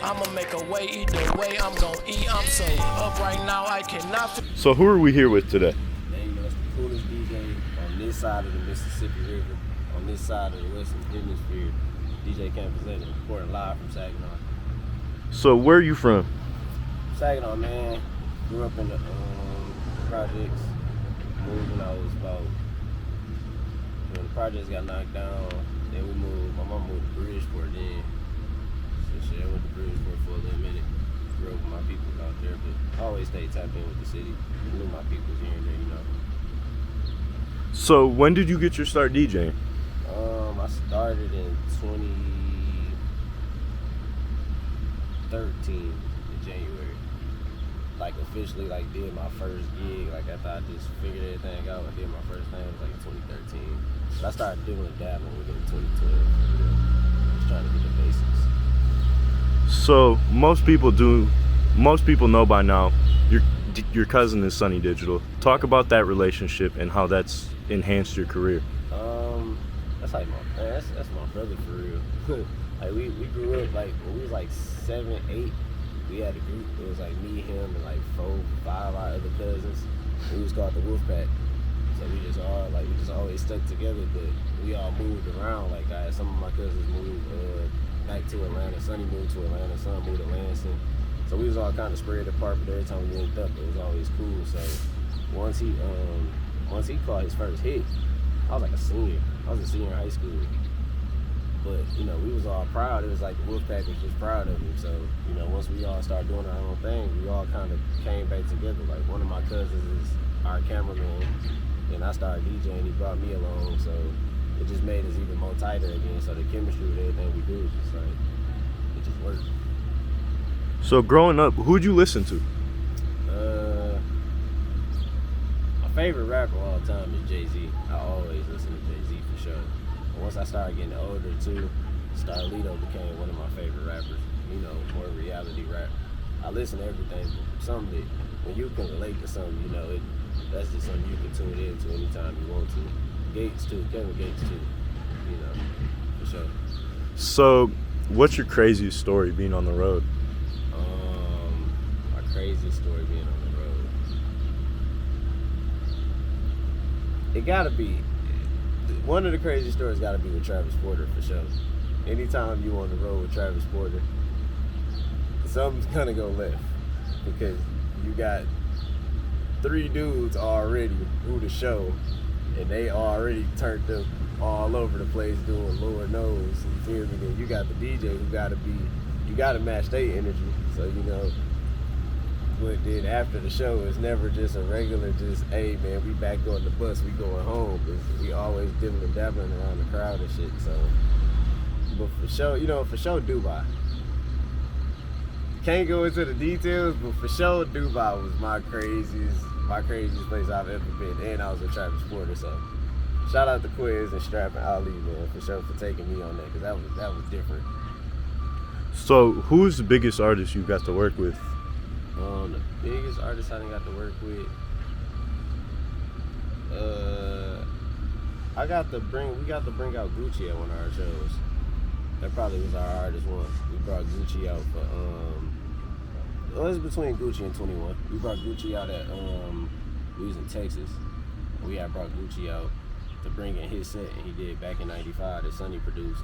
I'ma make a way either way. I'm gonna eat. I'm so up right now. I cannot. So who are we here with today? Man, you know, it's the coolest DJ on this side of the Mississippi River, on this side of the Western Hemisphere. DJ Campazetta, reporting live from Saginaw. So where are you from? Saginaw, man. Grew up in the projects. Moved when I was about, when the projects got knocked down, then we moved. My mom moved to Bridgeport then. So shit, I went to Bridgeport for a little minute. Grew up with my people out there, but always stayed tapped in with the city. Knew my people here and there, you know. So when did you get your start DJing? I started in 2013 in January. Like officially, like did my first gig. Like after I just figured everything out, I did my first thing. It was like in 2013. But I started doing a dabbling with it in 2012. Just trying to get the basics. So most people know by now your cousin is Sunny Digital. Talk about that relationship and how that's enhanced your career. That's like that's my brother for real. Like we grew up like when we was like 7, 8. We had a group. It was like me, him, and like 4, 5 our other cousins. We was called the Wolf Pack. So we just always stuck together. But we all moved around. Like some of my cousins moved back to Atlanta. Sonny moved to Atlanta. Son moved to Lansing. So we was all kind of spread apart. But every time we linked up, it was always cool. So once he caught his first hit, I was like a senior. I was a senior in high school. But, you know, we was all proud. It was like the Wolfpack was just proud of him. So, you know, once we all started doing our own thing, we all kind of came back together. Like one of my cousins is our cameraman, and I started DJing. He brought me along, so it just made us even more tighter again. So the chemistry with everything we do is just like, it just worked. So growing up, who'd you listen to? My favorite rapper of all time is Jay-Z. I always listen to Jay-Z for sure. Once I started getting older too, Starlito became one of my favorite rappers. You know, more reality rap. I listen to everything, but something that when you can relate to something, you know, that's just something you can tune into anytime you want to. Gates too, Kevin Gates too. You know, for sure. So, what's your craziest story being on the road? My craziest story being on the road. It gotta be. One of the crazy stories got to be with Travis Porter for sure. Anytime you on the road with Travis Porter, something's gonna go left because you got 3 dudes already who the show, and they already turned up all over the place doing Lord knows. You feel me? Then you got the DJ who you gotta match their energy. So you know. But then after the show, it's never just a regular, just, hey man, we back on the bus, we going home. Cause we always dibbling and dabbling around the crowd and shit. So, but for sure, you know, for sure, Dubai. Can't go into the details, but for sure, Dubai was my craziest place I've ever been. And I was with Travis Porter, so shout out to Quiz and Strap and Ali, man, for sure for taking me on that, cause that was different. So, who's the biggest artist you got to work with? The biggest artist I done got to work with, we got to bring out Gucci at one of our shows. That probably was our hardest one. We brought Gucci out for it was between Gucci and 21. We brought Gucci out at we was in Texas. We had brought Gucci out to bring in his set, and he did back in '95 that Sonny produced.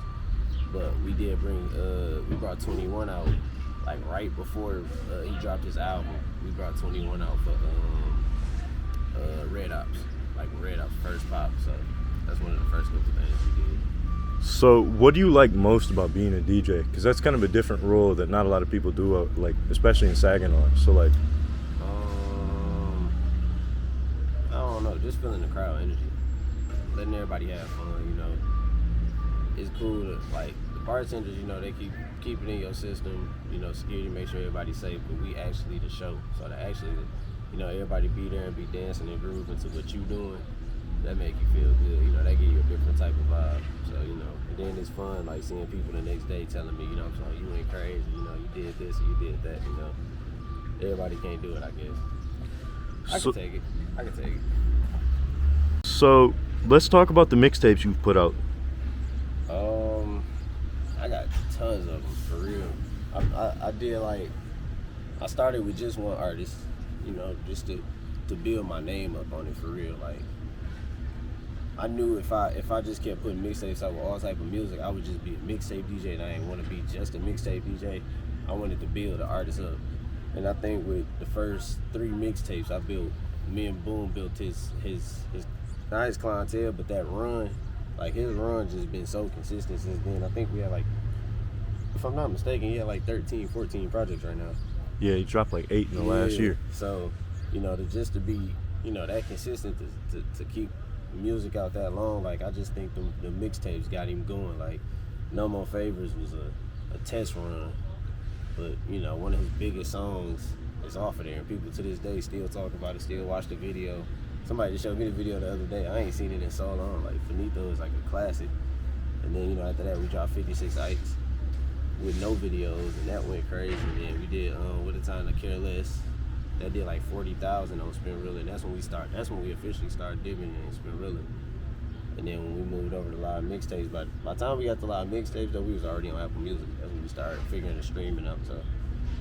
But we brought 21 out. Like right before he dropped his album, we brought 21 out for Red Ops, like Red Ops first pop. So that's one of the first couple things we did. So what do you like most about being a DJ? Because that's kind of a different role that not a lot of people do, like especially in Saginaw. So like, I don't know, just feeling the crowd energy, letting everybody have fun. You know, it's cool to like. Bartenders, you know, they keep it in your system, you know, security, make sure everybody's safe, but we actually the show. So to actually, you know, everybody be there and be dancing and grooving to what you doing, that make you feel good. You know, that give you a different type of vibe. So, you know, and then it's fun, like seeing people the next day telling me, you know, I'm saying, you ain't crazy, you know, you did this or you did that, you know. Everybody can't do it, I guess. I can take it. So let's talk about the mixtapes you've put out. I got tons of them, for real. I did like, I started with just one artist, you know, just to build my name up on it for real. Like, I knew if I just kept putting mixtapes out with all type of music, I would just be a mixtape DJ, and I didn't want to be just a mixtape DJ. I wanted to build the artist up. And I think with the first 3 mixtapes I built, me and Boom built his not his clientele, but that run, like his run just been so consistent since then. I think we had like, if I'm not mistaken, he had like 13, 14 projects right now. Yeah, he dropped like 8 in the last year. So, you know, to be, you know, that consistent to keep music out that long, like I just think the mixtapes got him going. Like, No More Favors was a test run, but you know, one of his biggest songs is off of there, and people to this day still talk about it, still watch the video. Somebody just showed me the video the other day. I ain't seen it in so long. Like, Finito is like a classic. And then, you know, after that we dropped 56 Ice with no videos, and that went crazy. And then we did With a Time to Care Less. That did like 40,000 on Spinrilla, and that's when we officially started dipping in Spinrilla. And then when we moved over to live mixtapes, by the time we got to live mixtapes though, we was already on Apple Music. That's when we started figuring the streaming out. So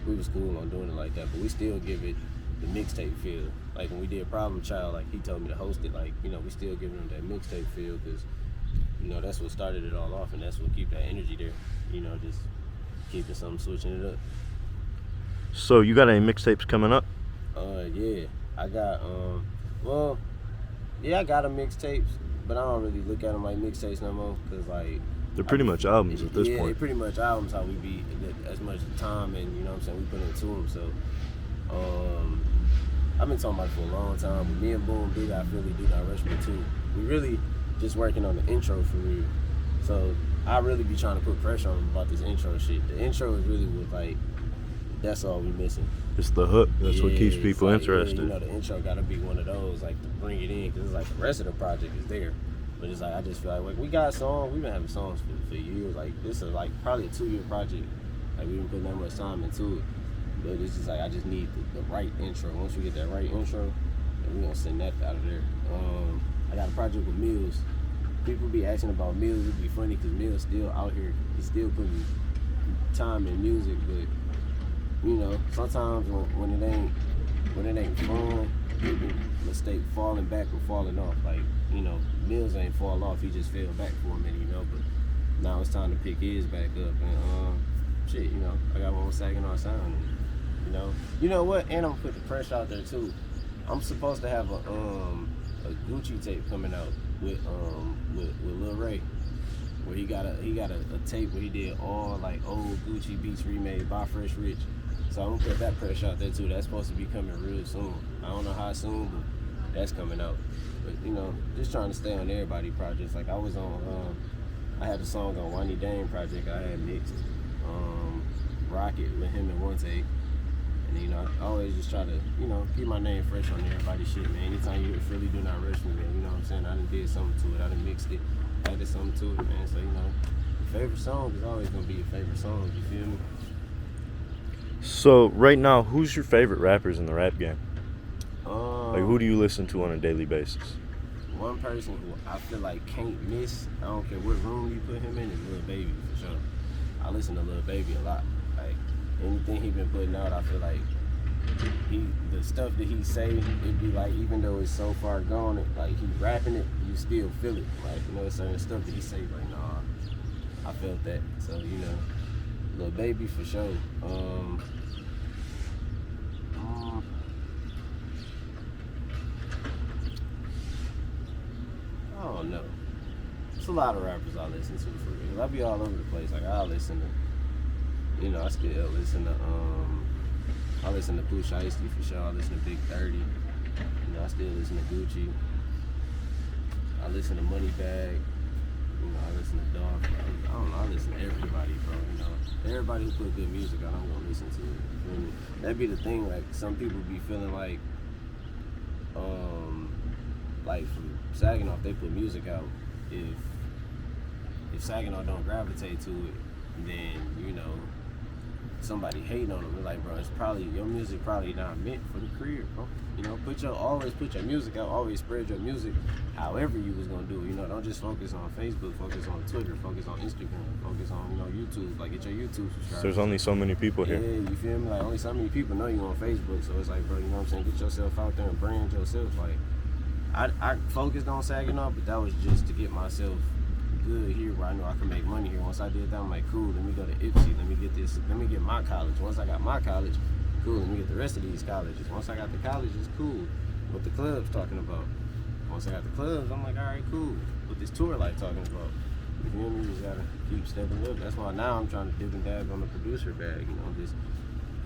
we was cool on doing it like that, but we still give it the mixtape feel. Like when we did Problem Child, like he told me to host it, like, you know, we still giving them that mixtape feel, because, you know, that's what started it all off, and that's what keep that energy there. You know, just keeping something, switching it up. So you got any mixtapes coming up? Yeah, I got I got them mixtapes, but I don't really look at them like mixtapes no more, because like They're pretty much albums at this point. Yeah, they're pretty much albums, how we be as much time, and you know what I'm saying, we put into them. So I've been talking about it for a long time, but me and Boom do got Philly Do Not Rush Me too. We really just working on the intro for real. So I really be trying to put pressure on them about this intro shit. The intro is really what, like, that's all we missing. It's the hook. That's what keeps people like, interested. Yeah, you know, the intro gotta be one of those, like, to bring it in, because it's like the rest of the project is there. But it's like, I just feel like we got songs. We've been having songs for years. Like, this is like probably a 2-year project. Like, we didn't put that much time into it. But it's just like, I just need the right intro. Once we get that right intro, then we gonna send that out of there. I got a project with Mills. People be asking about Mills. It'd be funny because Mills still out here. He's still putting time in music, but you know, sometimes when it ain't fun, people mistake falling back or falling off. Like, you know, Mills ain't fall off. He just fell back for a minute, you know. But now it's time to pick his back up, and shit, you know, I got one with Saginaw Sound. You know what? And I'm gonna put the pressure out there too. I'm supposed to have a Gucci tape coming out with Lil Ray, where he got a tape where he did all like old Gucci beats remade by Fresh Rich. So I'm gonna put that pressure out there too. That's supposed to be coming real soon. I don't know how soon, but that's coming out. But you know, just trying to stay on everybody projects. Like I was on, I had a song on Wani Dane project I had mixed, Rocket with him and One Take. And you know, I always just try to, you know, keep my name fresh on everybody's shit, man. Anytime you hear Philly Do Not Rush Me, man, you know what I'm saying? I done did something to it. I done mixed it, added something to it, man. So, you know, your favorite song is always gonna be your favorite song, you feel me? So right now, who's your favorite rappers in the rap game? Like, who do you listen to on a daily basis? One person who I feel like can't miss, I don't care what room you put him in, is Lil Baby, for sure. I listen to Lil Baby a lot. Like, anything he been putting out, I feel like the stuff that he say, it be like, even though it's so far gone, like he rapping it, you still feel it. Like, you know, certain stuff that he say, like, nah, I felt that. So, you know, Lil Baby for sure. I don't know. It's a lot of rappers I listen to for real. I be all over the place. Like, I listen to, you know, I still listen to I listen to Pooh Shiesty for sure. I listen to Big 30. You know, I still listen to Gucci. I listen to Moneybag. You know, I listen to Dog. I don't know, I listen to everybody, bro. You know, everybody who put good music out, I'm gonna listen to it. You feel me? That'd be the thing, like some people be feeling like from Saginaw, if they put music out, if Saginaw don't gravitate to it, then, you know, somebody hating on them. They're like, bro, it's probably, your music probably not meant for the career, bro. You know, always put your music out, always spread your music however you was gonna do it. You know, don't just focus on Facebook, focus on Twitter, focus on Instagram, focus on, you know, YouTube. Like, get your YouTube subscribers. There's only so many people here. Yeah, you feel me? Like, only so many people know you on Facebook, so it's like, bro, you know what I'm saying? Get yourself out there and brand yourself. Like, I focused on Saginaw, but that was just to get myself good here where I know I can make money here. Once I did that, I'm like, cool, let me go to Ipsy, let me get my college. Once I got my college, cool, let me get the rest of these colleges. Once I got the colleges, cool. What the club's talking about. Once I got the clubs, I'm like, all right, cool. What this tour life talking about. You feel me? You just gotta keep stepping up. That's why now I'm trying to dip and dab on the producer bag, you know, just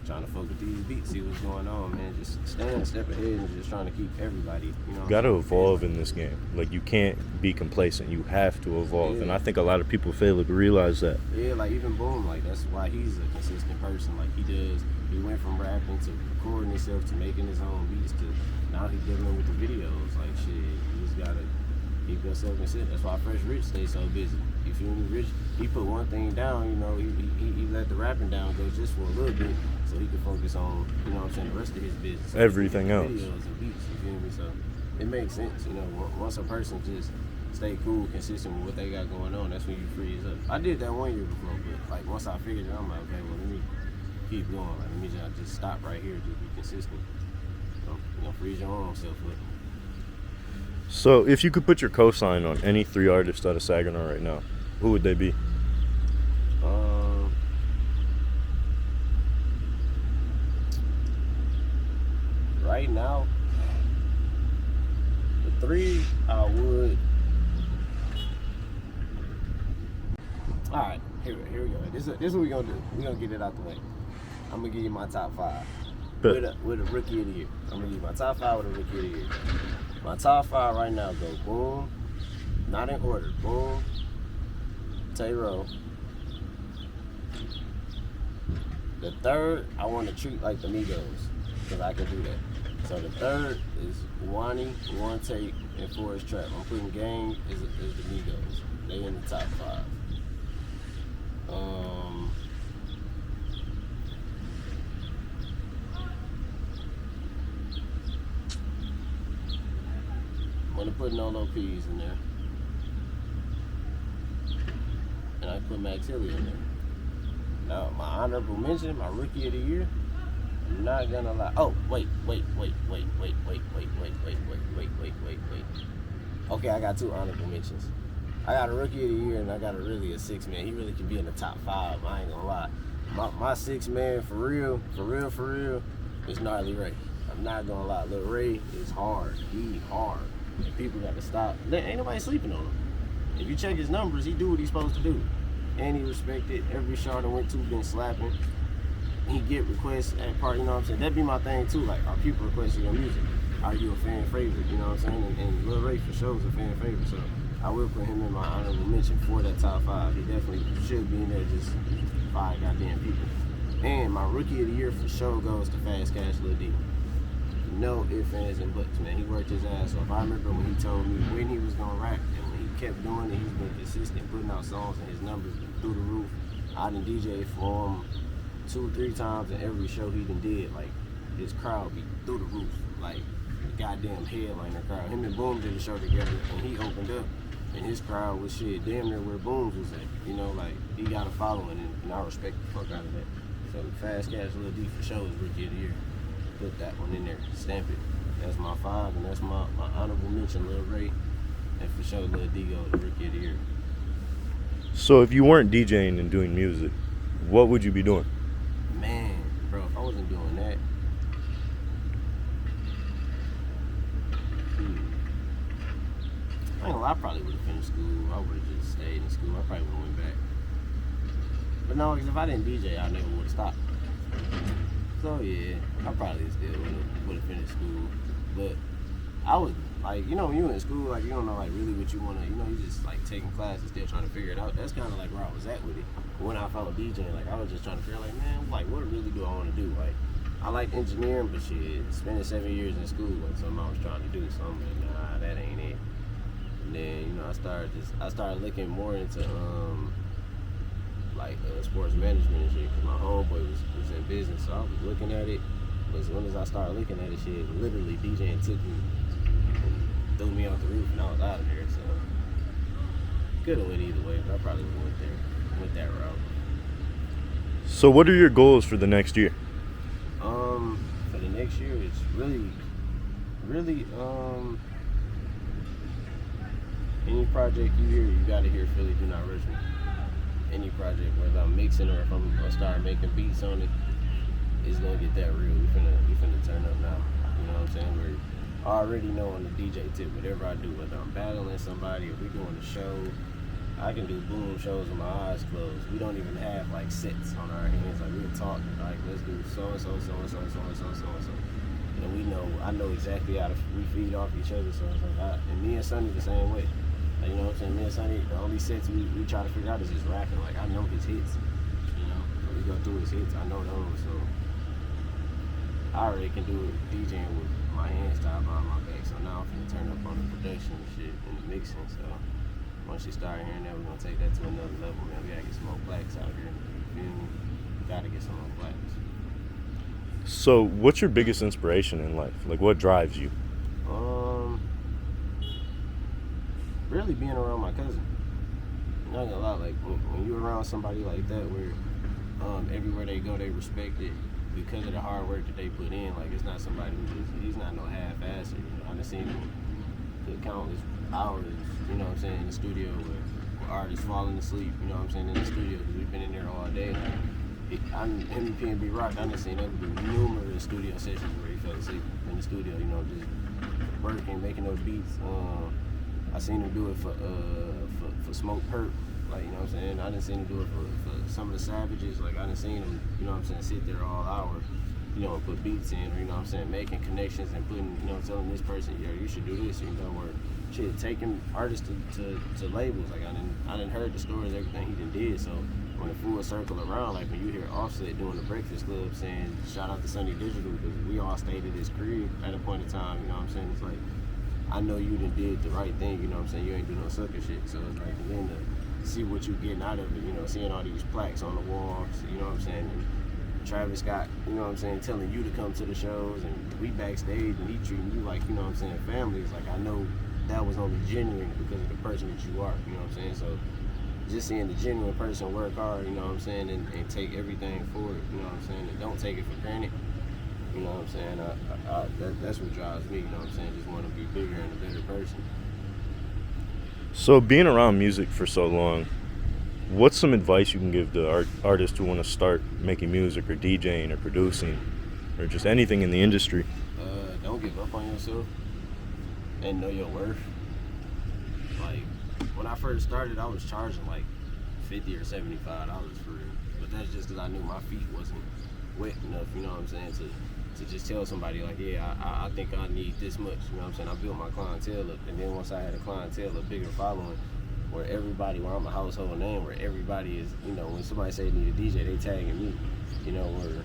trying to focus these beats, see what's going on, man. Just staying a step ahead and just trying to keep everybody, you know. You got to evolve in this game. Like, you can't be complacent. You have to evolve. Yeah. And I think a lot of people fail to realize that. Yeah, like even Boom, like that's why he's a consistent person. Like he went from rapping to recording himself to making his own beats to now he's dealing with the videos. Like shit, you just gotta keep yourself consistent. That's why Fresh Rich stays so busy. You feel me? Rich, he put one thing down, you know, he let the rapping down go just for a little bit so he could focus on, you know what I'm saying, the rest of his business. Everything else. Videos and beats, you feel me? So it makes sense, you know, once a person just stay cool, consistent with what they got going on, that's when you freeze up. I did that 1 year before, but like once I figured it, I'm like, okay, well let me keep going. Like let me just stop right here, just be consistent. You know, freeze your own self up. So, if you could put your cosign on any 3 artists out of Saginaw right now, who would they be? Right now, the 3 I would. All right, here we go. This is what we gonna do. We gonna get it out the way. I'm gonna give you my top 5 with a rookie of the year. I'm gonna give you my top 5 with a rookie of the year. My top 5 right now go Boom, not in order. Boom, Tay-Ro. The 3rd, I want to treat like the Migos, because I can do that. So the 3rd is Wani, One Take, and Forest Trap. I'm putting Gang as the Migos. They in the top 5. I'm gonna put No P's in there. And I put Max Hilly in there. Now, my honorable mention, my rookie of the year, I'm not gonna lie. Oh, wait. Okay, I got 2 honorable mentions. I got a rookie of the year and I got a 6 man. He really could be in the top 5, I ain't gonna lie. My 6 man, for real, is Gnarly Ray. I'm not gonna lie, Lil Ray is hard. He hard. And people got to stop. Ain't nobody sleeping on him. If you check his numbers, he do what he's supposed to do. And he respected every show I went to, been slapping. He get requests at part, you know what I'm saying? That'd be my thing too, like, are people requesting your music? Are you a fan favorite, you know what I'm saying? And Lil Ray for sure is a fan favorite, so I will put him in my honorable mention for that top 5. He definitely should be in there, just 5 goddamn people. And my rookie of the year for sure goes to Fast Cash Lil D. No ifs, ands, and buts, man. He worked his ass off. I remember when he told me when he was gonna rap, and when he kept doing it, he's been consistent, putting out songs, and his numbers been through the roof. I done DJ for him 2-3 times in every show he done did. Like, his crowd be through the roof. Like, the goddamn headliner crowd. Him and Boom did a show together, and he opened up, and his crowd was shit damn near where Boom's was at. You know, like, he got a following, and I respect the fuck out of that. So, Fast Cash Lil D for sure is rookie of the year. Put that one in there, stamp it. That's my 5, and that's my honorable mention, Lil Ray, and for sure Lil D go the rookie of the year. So if you weren't DJing and doing music, what would you be doing? Man, bro, if I wasn't doing that, I ain't gonna lie, I probably would have finished school. I would have just stayed in school. I probably would have went back. But no, because if I didn't DJ, I never would have stopped. So yeah, I probably still would have finished school. But I was like, you know, when you in school, like you don't know like really what you wanna, you know, you just like taking classes, still trying to figure it out. That's kind of like where I was at with it. When I found DJing, like I was just trying to figure, like, man, like what really do I want to do? Like I like engineering, but shit, spending 7 years in school was something I was trying to do. So I'm like, nah, that ain't it. And then, you know, I started looking more into like sports management and shit. Cause my homeboy was in business, so I was looking at it. But as soon as I started looking at it, shit, literally DJing took me and threw me off the roof, and I was out of there. So could have went either way, but I probably would have went that route. So what are your goals for the next year? For the next year, it's really, any project you hear, you gotta hear Philly Do Not Rush Me. Any project, whether I'm mixing or if I'm gonna start making beats on it, it's gonna get that real. We finna turn up now. You know what I'm saying? We're already know on the DJ tip, whatever I do, whether I'm battling somebody or we doing a show, I can do boom shows with my eyes closed. We don't even have like sets on our hands. Like we'll talk, like let's do so and so, so and so, so and so, so and so. And we know, I know exactly how we feed off each other. So it's like, and me and Sonny the same way. Like, you know what I'm saying? Me and Sonny, the only sets we try to figure out is just rapping. Like I know his hits, you know. So we go through his hits. I know those. So I already can do it DJing with my hands tied behind my back. So now I'm finna turn up on the production and shit and the mixing. So once you start hearing that, we're gonna take that to another level, man. We gotta get some more plaques out here. You feel me? Gotta get some more plaques. So what's your biggest inspiration in life? Like what drives you? Really being around my cousin. Not gonna lie, like when you're around somebody like that where everywhere they go they respect it because of the hard work that they put in. Like it's not somebody he's not no half-asser. You know? I done seen him put countless hours, you know what I'm saying, in the studio where artists falling asleep, you know what I'm saying, in the studio because we've been in there all day. Like, him and P&B Rock, I done seen him do numerous studio sessions where he fell asleep in the studio, you know, just working, making those beats. I seen him do it for Smoke Perp, like, you know what I'm saying? I done seen him do it for some of the Savages, like I done seen him, you know what I'm saying, sit there all hour, you know, and put beats in, or, you know what I'm saying, making connections and putting, you know, telling this person, yo, you should do this, you know, or shit, taking artists to labels. Like I done heard the stories, everything he done did, so when the full circle around, like when you hear Offset doing the Breakfast Club saying, shout out to Sunny Digital, because we all stayed at his crib at a point in time, you know what I'm saying? It's like, I know you done did the right thing, you know what I'm saying? You ain't do no sucker shit. So it's like, and then to see what you getting out of it, you know, seeing all these plaques on the walls, you know what I'm saying? And Travis Scott, you know what I'm saying, telling you to come to the shows, and we backstage, and he treating you like, you know what I'm saying, family. It's like, I know that was only genuine because of the person that you are, you know what I'm saying? So just seeing the genuine person work hard, you know what I'm saying, and take everything forward, you know what I'm saying, and don't take it for granted. You know what I'm saying? That's what drives me, you know what I'm saying? Just want to be bigger and a better person. So being around music for so long, what's some advice you can give to artists who want to start making music or DJing or producing or just anything in the industry? Don't give up on yourself and know your worth. Like, when I first started, I was charging like $50 or $75 for real. But that's just because I knew my feet wasn't wet enough, you know what I'm saying, to just tell somebody like, yeah, I think I need this much, you know what I'm saying? I built my clientele up, and then once I had a clientele, a bigger following, where I'm a household name, where everybody is, you know, when somebody say they need a DJ, they tagging me, you know, where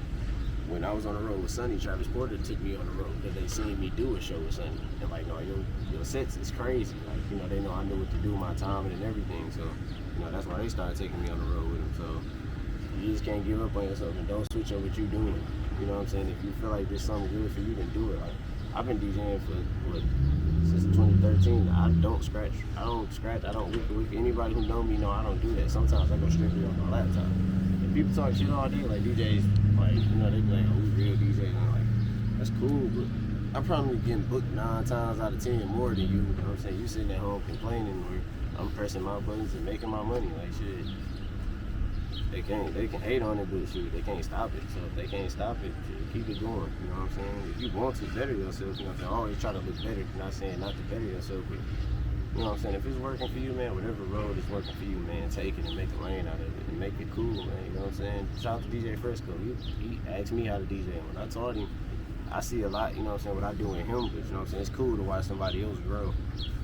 when I was on the road with Sonny, Travis Porter took me on the road because they seen me do a show with Sonny, and like, no, your sets is crazy, like, you know, they know I knew what to do with my time and everything, so, you know, that's why they started taking me on the road with them, so you just can't give up on yourself and don't switch up what you're doing. You know what I'm saying? If you feel like there's something good for you, then do it. Like, I've been DJing since 2013. I don't scratch, I don't wick. Anybody who know me know I don't do that. Sometimes I go strictly on my laptop. And people talk shit all day, like DJs, like, you know, they be like, oh, we real DJs. And I'm like, that's cool, but I'm probably getting booked 9 times out of 10 more than you. You know what I'm saying? You sitting at home complaining where I'm pressing my buttons and making my money. Like, shit. They can hate on it, but shit, they can't stop it. So if they can't stop it, shit, keep it going. You know what I'm saying? If you want to better yourself, you know what I'm saying? Always try to look better. Not saying not to better yourself, but you know what I'm saying? If it's working for you, man, whatever road is working for you, man, take it and make a lane out of it and make it cool, man. You know what I'm saying? Shout out to DJ Fresco. He asked me how to DJ. When I taught him, I see a lot, you know what I'm saying, what I do in him, but you know what I'm saying? It's cool to watch somebody else grow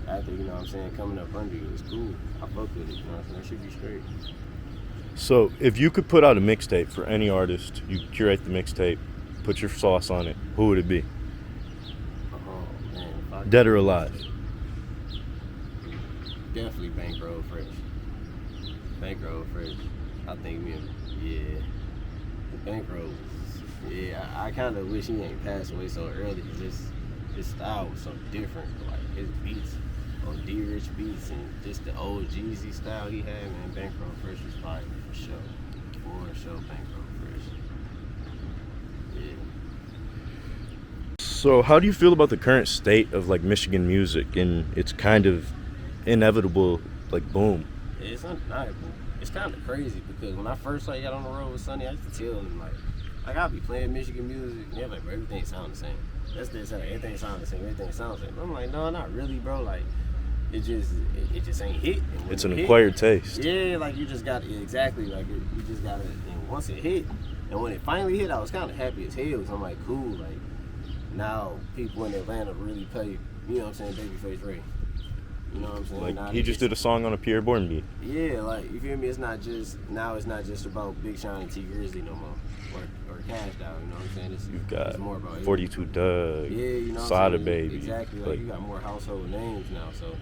after, you know what I'm saying, coming up under you. It's cool. I fuck with it, you know what I'm saying? That should be straight. So if you could put out a mixtape for any artist, you curate the mixtape, put your sauce on it, who would it be? Oh, man. Dead or alive? Definitely Bankroll Fresh. Bankroll Fresh. I think the bankroll. Yeah, I kind of wish he ain't passed away so early because his style was so different. Like his beats on D-Rich beats and just the old Jeezy style he had, man. Bankroll Fresh was fire for sure. For sure, Bankroll Fresh. Yeah. So how do you feel about the current state of like Michigan music and its kind of inevitable like boom? It's undeniable. It's kind of crazy because when I first saw y'all on the road with Sonny, I used to tell him like I'll be playing Michigan music and they're like, bro, everything sounds the same. That's this, everything sounds the same, everything sounds the same. I'm like, no, not really, bro. Like it just ain't hit. It's an acquired taste. Yeah, like you just got exactly like you just got it. And once it hit, and when it finally hit, I was kind of happy as hell. Cause I'm like, cool, like now people in Atlanta really play, you know what I'm saying, Babyface Ray. You know what I'm saying? Like now he just did a song on a Pierre Bourne beat. Yeah, like you feel me? It's not just about Big Sean and T Grizzly no more, or Cash Doll. You know what I'm saying? You've got it's more about 42 Doug, yeah, you know, Sada Baby. Exactly. Like you got more household names now, so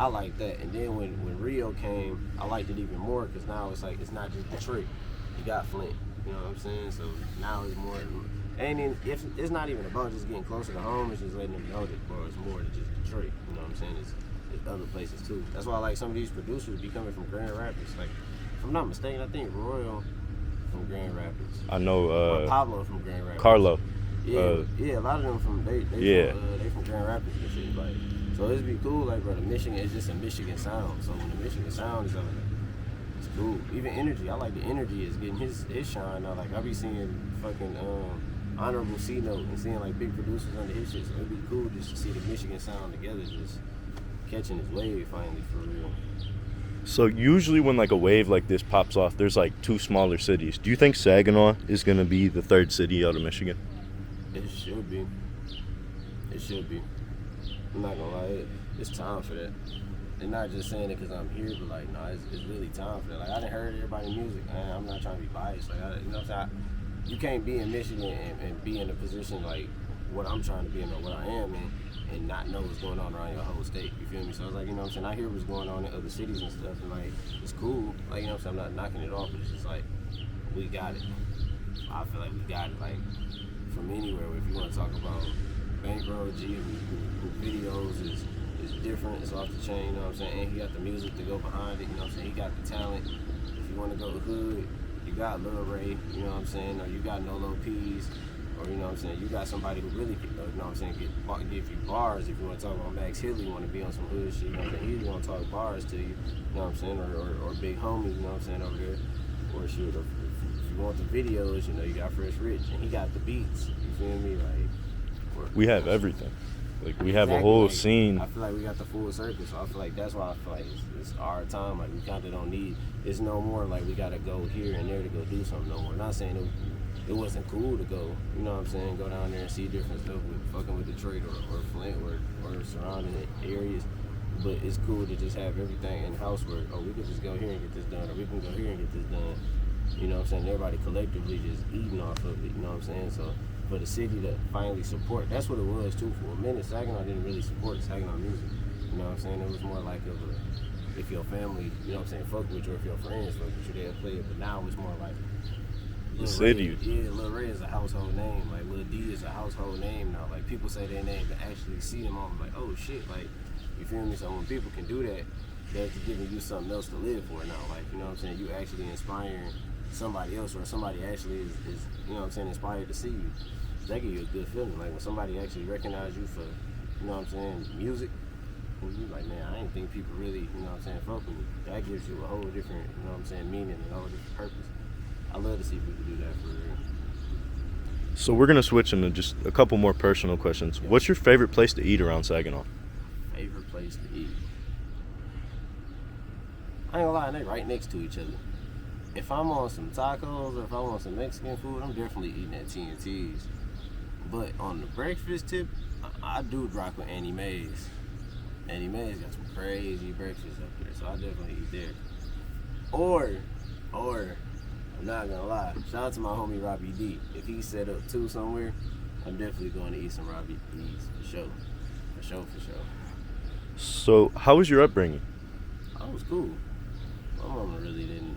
I like that. And then when Rio came, I liked it even more because now it's like it's not just Detroit. You got Flint. You know what I'm saying? So now it's more. And if it's not even about just getting closer to home, it's just letting them know that, bro, it's more than just Detroit. You know what I'm saying? It's other places too. That's why I like some of these producers be coming from Grand Rapids. Like, if I'm not mistaken, I think Royal from Grand Rapids. I know or Pablo from Grand Rapids. Carlo. Yeah, a lot of them from they from Grand Rapids and shit. Like, so it'd be cool. Like, bro, the Michigan is just a Michigan sound. So when the Michigan sound is on it, it's cool. Even Energy, I like the Energy is getting his shine now. Like I be seeing fucking Honorable C Note and seeing like big producers under his shit. So it'd be cool just to see the Michigan sound together, just catching his wave finally for real. So usually when like a wave like this pops off, there's like two smaller cities. Do you think Saginaw is gonna be the third city out of Michigan? It should be. It should be. I'm not gonna lie, it's time for that. And not just saying it because I'm here, but like, no, it's really time for that. Like, I done heard everybody's music, and I'm not trying to be biased. Like, you know what I'm saying? You can't be in Michigan and be in a position like what I'm trying to be in or what I am in and not know what's going on around your whole state. You feel me? So I was like, you know what I'm saying? I hear what's going on in other cities and stuff, and like, it's cool. Like, you know what I'm saying? I'm not knocking it off, but it's just like, we got it. I feel like we got it. Like, from anywhere. If you want to talk about Bankroll G, who videos is different, it's off the chain, you know what I'm saying? And he got the music to go behind it, you know what I'm saying? He got the talent. If you want to go hood, you got Lil Ray, you know what I'm saying? Or you got Nolo P's, or you know what I'm saying? You got somebody who really, you know what I'm saying, give you bars. If you want to talk about Max Hill, you want to be on some hood shit, you know what I'm saying? He's going to talk bars to you, you know what I'm saying? Or big homies, you know what I'm saying, over there. Or shit, or if you want the videos, you know, you got Fresh Rich, and he got the beats, you feel me? Like, we have everything. Like, we have a whole scene. I feel like we got the full circle, so I feel like that's why I feel like it's our time. Like, we kind of don't need, it's no more like we got to go here and there to go do something no more. Not saying it wasn't cool to go, you know what I'm saying, go down there and see different stuff with fucking with Detroit or Flint or surrounding areas. But it's cool to just have everything in house where, oh, we can just go here and get this done, or we can go here and get this done. You know what I'm saying? Everybody collectively just eating off of it, you know what I'm saying? So for the city to finally support, that's what it was too. For a minute, Saginaw didn't really support Saginaw music. You know what I'm saying? It was more like if your family, you know what I'm saying, fuck with you, or if your friends fuck with you, they'll play it. But now it's more like the city. Yeah, Lil Ray is a household name. Like Lil D is a household name now. Like people say their name, but actually see them on like, oh shit, like, you feel me? So when people can do that, they're giving you something else to live for now. Like, you know what I'm saying? You actually inspiring somebody else, or somebody actually is you know what I'm saying, inspired to see you. That gives you a good feeling. Like when somebody actually recognize you for, you know what I'm saying, music, and you like, man, I didn't think people really, you know what I'm saying, fuck with me. That gives you a whole different, you know what I'm saying, meaning and a whole different purpose. I love to see people do that for real. So we're gonna switch into just a couple more personal questions. Yeah. What's your favorite place to eat around Saginaw? Favorite place to eat? I ain't gonna lie, they right next to each other. If I'm on some tacos or if I want some Mexican food, I'm definitely eating at T&T's. But on the breakfast tip, I do rock with Annie Mae's. Annie Mae's got some crazy breakfast up there, so I definitely eat there. Or, I'm not gonna lie, shout out to my homie Robbie D. If he set up two somewhere, I'm definitely going to eat some Robbie D's for sure. For sure. So how was your upbringing? I was cool. My mama really didn't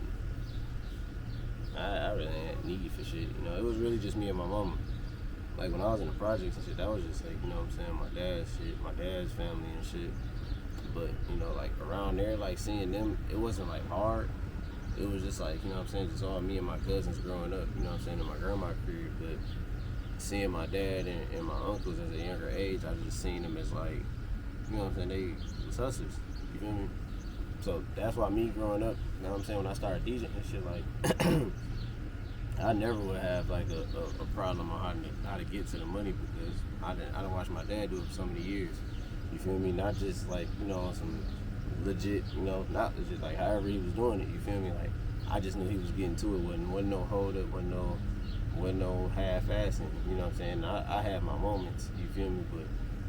I really ain't need for shit. You know, it was really just me and my mama. Like when I was in the projects and shit, that was just like, you know what I'm saying, my dad's shit, my dad's family and shit. But, you know, like around there, like seeing them, it wasn't like hard. It was just like, you know what I'm saying, just all me and my cousins growing up, you know what I'm saying, in my grandma's crib. But seeing my dad and my uncles at a younger age, I just seen them as like, you know what I'm saying, they was hustlers. You feel me? So that's why me growing up, you know what I'm saying, when I started DJing and shit, like, I never would have like a problem on how to get to the money because I didn't watch my dad do it for so many years. You feel me? Not just like, you know, on some legit, you know, not legit, like however he was doing it, you feel me? Like I just knew he was getting to it. Wasn't no hold up, wasn't no half-assing, you know what I'm saying? I had my moments, you feel me? But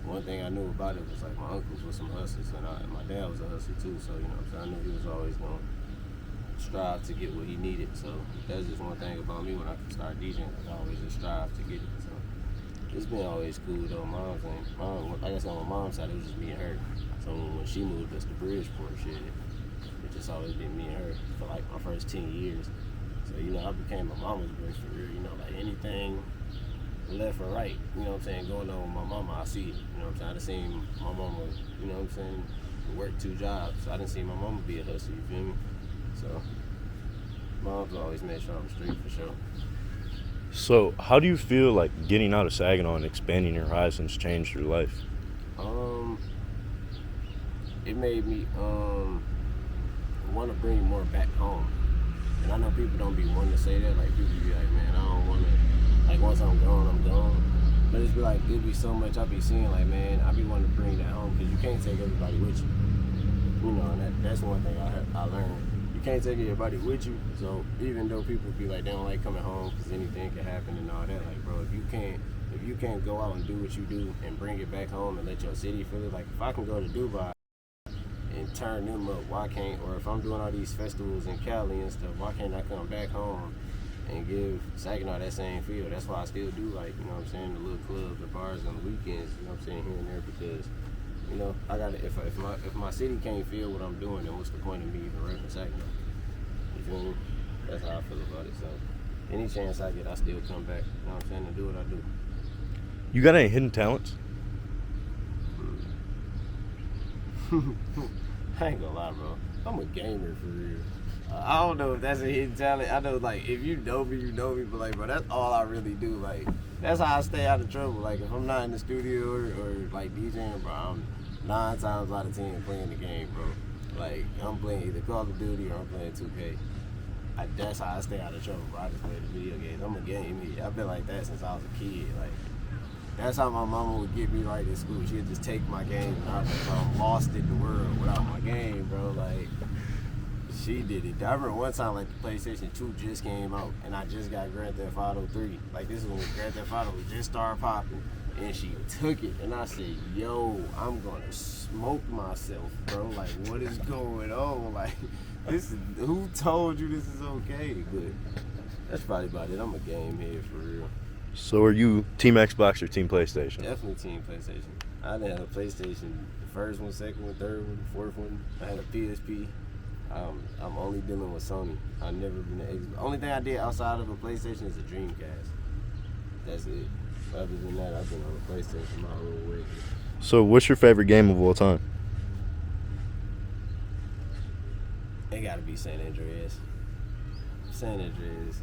one thing I knew about it was like my uncles were some hustlers and my dad was a hustler too, so you know what I'm saying? I knew he was always gonna strive to get what he needed. So that's just one thing about me when I start DJing. Like, I always just strive to get it. So it's been always cool though. Like I said, on my mom's side, it was just me and her. So when she moved us to Bridgeport, shit, it just always been me and her for like my first 10 years. So, you know, I became my mama's boy for real. You know, like anything left or right, you know what I'm saying, going on with my mama, I see it. You know what I'm saying? I done seen my mama, you know what I'm saying, work 2 jobs. So I didn't see my mama be a hustler, you feel me? So mom's always made sure I'm straight for sure. So how do you feel like getting out of Saginaw and expanding your horizons changed your life? It made me want to bring more back home. And I know people don't be wanting to say that. Like people be like, man, I don't want to, like once I'm gone, I'm gone. But it's be like, it'd be so much I be seeing like, man, I be wanting to bring that home because you can't take everybody with you. You know, and that's one thing I learned. You can't take everybody with you. So even though people be like, they don't like coming home because anything can happen and all that, like, bro, if you can't go out and do what you do and bring it back home and let your city feel it, like if I can go to Dubai and turn them up, why can't, or if I'm doing all these festivals in Cali and stuff, why can't I come back home and give Saginaw that same feel? That's why I still do, like, you know what I'm saying, the little clubs, the bars on the weekends, you know what I'm saying, here and there, because, you know, I gotta, if my city can't feel what I'm doing, then what's the point of me even repping Saginaw? You feel me? That's how I feel about it. So any chance I get, I still come back, you know what I'm saying, and do what I do. You got any hidden talents? I ain't gonna lie, bro. I'm a gamer for real. I don't know if that's a hidden talent. I know, like, if you know me, you know me. But, like, bro, that's all I really do. Like, that's how I stay out of trouble. Like, if I'm not in the studio or like, DJing, bro, I'm 9 times out of 10 playing the game, bro. Like, I'm playing either Call of Duty or I'm playing 2K. That's how I stay out of trouble, bro. I just play the video games. I'm a gamer. I've been like that since I was a kid. Like, that's how my mama would get me right in school. She'd just take my game and I'm lost in the world without my game, bro. Like, she did it. I remember one time, like, the PlayStation 2 just came out and I just got Grand Theft Auto 3. Like, this is when Grand Theft Auto just started popping. And she took it and I said, yo, I'm gonna smoke myself, bro. Like, what is going on? Like, this is, who told you this is okay? But that's probably about it. I'm a game head for real. So are you Team Xbox or Team PlayStation? Definitely Team PlayStation. I didn't have a PlayStation, the first one, second one, third one, fourth one. I had a PSP. I'm only dealing with Sony. I've never been an Xbox. Only thing I did outside of a PlayStation is a Dreamcast. That's it. Other than that, I've been on a PlayStation my whole way. So what's your favorite game of all time? It gotta be San Andreas. San Andreas.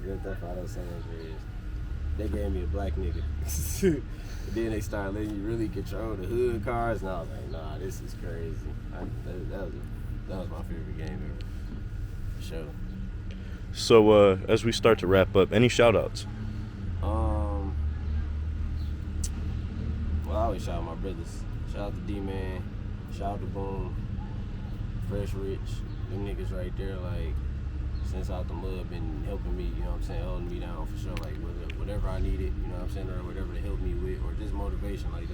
Grand Theft Auto San Andreas. They gave me a black nigga. Then they started letting you really control the hood cars, and I was like, nah, this is crazy. That was my favorite game ever. For sure. So as we start to wrap up, any shout-outs? Well, I always shout out my brothers. Shout out to D-Man. Shout out to Boom. Fresh Rich. Them niggas right there, like, since out the mud, been helping me, you know what I'm saying, holding me down for sure, like whatever I needed, you know what I'm saying, or whatever they help me with, or just motivation, like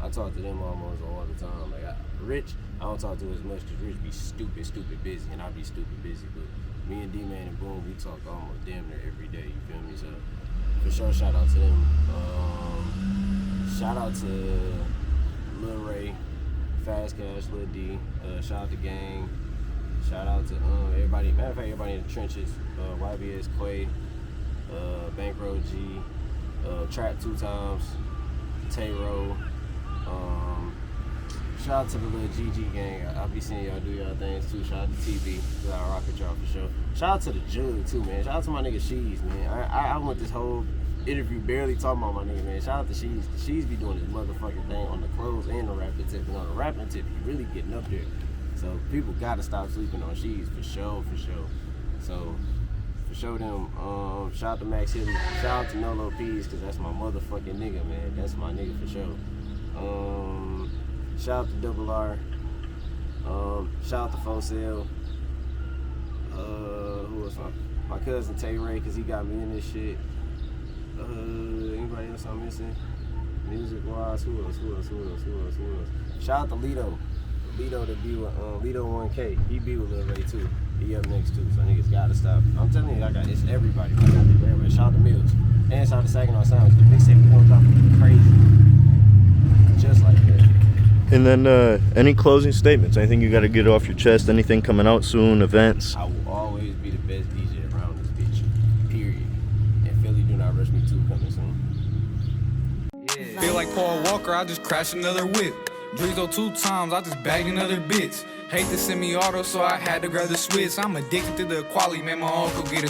I talk to them almost all the time. Like Rich, I don't talk to as much because Rich be stupid busy, and I be stupid busy, but me and D-Man and Boom, we talk almost damn near every day, you feel me, so for sure, shout out to them. Shout out to Lil Ray, Fast Cash, Lil D, shout out to Gang, Shout out to everybody. Matter of fact, everybody in the trenches. YBS Quay, Bankroll G, Trap 2 times, Tay-Ro. Shout out to the little GG gang. I'll be seeing y'all do y'all things too. Shout out to TV. I'll rock with y'all for sure. Shout out to the Jug too, man. Shout out to my nigga Sheez, man. I went this whole interview barely talking about my nigga, man. Shout out to Sheez. Sheez be doing his motherfucking thing on the clothes and the rapping tip. And on the rapping tip, he really getting up there. So people gotta stop sleeping on Sheez for sure, for sure. So for sure them, shout out to Max Hilly. Shout out to Nolo Peas, cause that's my motherfucking nigga, man. That's my nigga for sure. Shout out to Double R. Shout out to Fo Sale. Who else? My cousin Tay Ray, cause he got me in this shit. Anybody else I'm missing? Music wise, who else? Shout out to Lito. Lito to be with Lito 1K. He be with Lil Ray too. He up next too, so niggas gotta stop. I'm telling you, it's everybody. I got everybody. Shout out to Mills. And shout out to Saginaw Sounds. The mixtape we gonna drop crazy. Just like that. And then any closing statements? Anything you got to get off your chest? Anything coming out soon? Events? I will always be the best DJ around this bitch. Period. And Philly, do not rush me too, coming soon. Yeah. Feel like Paul Walker, I just crashed another whip. Drizzle 2 times, I just bagged another bitch. Hate the semi-auto, so I had to grab the switch. I'm addicted to the quality, man. My uncle get a